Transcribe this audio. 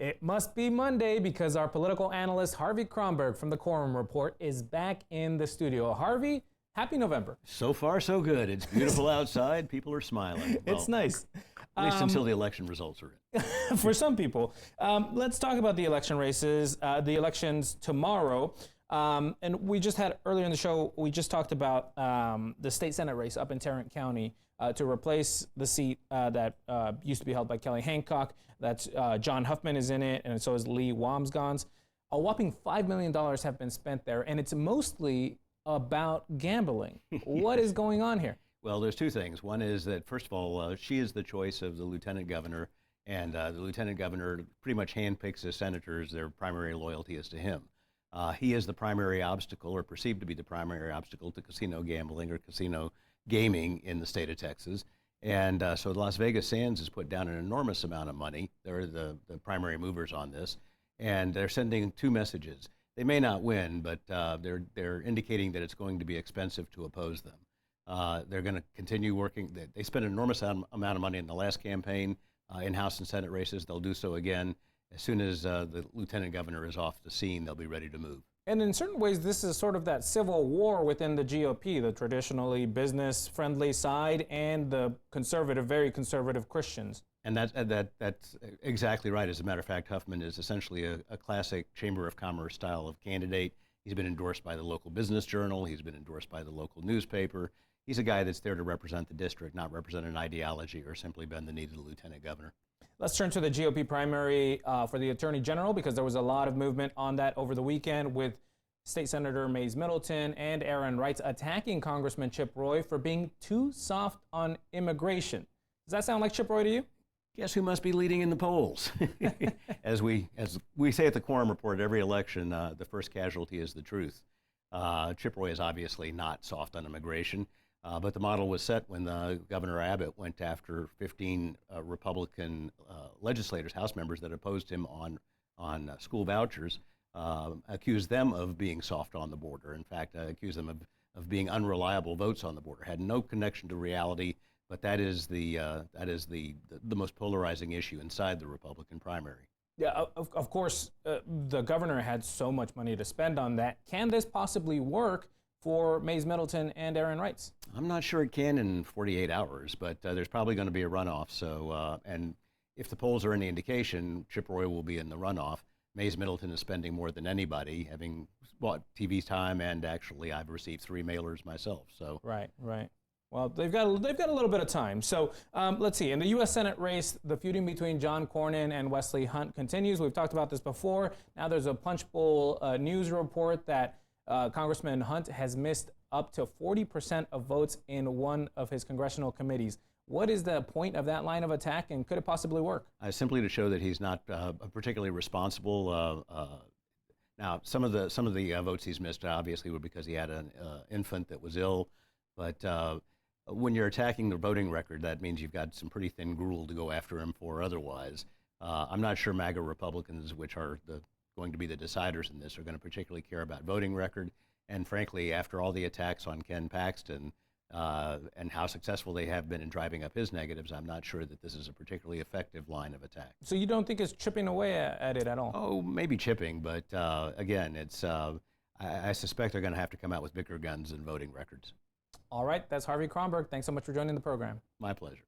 It must be Monday because our political analyst Harvey Kronberg from the Quorum Report is back in the studio. Harvey, happy November. So far, so good. It's beautiful outside. People are smiling. Well, It's nice. At least until the election results are in. For some people. Let's talk about the election races, the elections tomorrow. And we just had earlier in the show, we just talked about the state Senate race up in Tarrant County to replace the seat that used to be held by Kelly Hancock. That's John Huffman is in it, and so is Lee Wamsgans. A whopping $5 million have been spent there, and it's mostly about gambling. What is going on here? Well, there's two things. One is that, first of all, she is the choice of the lieutenant governor, and the lieutenant governor pretty much handpicks his senators. Their primary loyalty is to him. He is the primary obstacle, or perceived to be the primary obstacle, to casino gambling or casino gaming in the state of Texas. And so Las Vegas Sands has put down an enormous amount of money. They're the primary movers on this, and they're sending two messages. They may not win, but they're indicating that it's going to be expensive to oppose them. They're going to continue working. They spent an enormous amount of money in the last campaign in House and Senate races. They'll do so again. As soon as the lieutenant governor is off the scene, they'll be ready to move. And in certain ways, this is sort of that civil war within the GOP, the traditionally business-friendly side and the conservative, very conservative Christians. And that's exactly right. As a matter of fact, Huffman is essentially a classic Chamber of Commerce style of candidate. He's been endorsed by the local business journal. He's been endorsed by the local newspaper. He's a guy that's there to represent the district, not represent an ideology or simply bend the knee to the lieutenant governor. Let's turn to the GOP primary for the Attorney General, because there was a lot of movement on that over the weekend with State Senator Mays Middleton and Aaron Wrights attacking Congressman Chip Roy for being too soft on immigration. Does that sound like Chip Roy to you? Guess who must be leading in the polls? As we say at the Quorum Report, every election, the first casualty is the truth. Chip Roy is obviously not soft on immigration. But the model was set when Governor Abbott went after 15 Republican legislators, House members that opposed him on school vouchers, accused them of being soft on the border. In fact, accused them of being unreliable votes on the border. Had no connection to reality, but that is the most polarizing issue inside the Republican primary. Yeah, of course, the governor had so much money to spend on that. Can this possibly work for Mays Middleton and Aaron Wrights? I'm not sure it can in 48 hours, but there's probably going to be a runoff. So, and if the polls are any indication, Chip Roy will be in the runoff. Mays Middleton is spending more than anybody, having bought TV time, and actually I've received 3 mailers myself. So right. Well, they've got a little bit of time. So let's see. In the U.S. Senate race, the feuding between John Cornyn and Wesley Hunt continues. We've talked about this before. Now there's a Punchbowl news report that Congressman Hunt has missed up to 40% of votes in one of his congressional committees. What is the point of that line of attack, and could it possibly work? Simply to show that he's not particularly responsible. Now, some of the votes he's missed obviously were because he had an infant that was ill, but when you're attacking the voting record, that means you've got some pretty thin gruel to go after him for otherwise. I'm not sure MAGA Republicans, which are going to be the deciders in this, are going to particularly care about voting record. And frankly, after all the attacks on Ken Paxton and how successful they have been in driving up his negatives, I'm not sure that this is a particularly effective line of attack. So you don't think it's chipping away at it at all? Oh, maybe chipping, but again, it's I suspect they're going to have to come out with bigger guns and voting records. All right, that's Harvey Kronberg. Thanks so much for joining the program. My pleasure.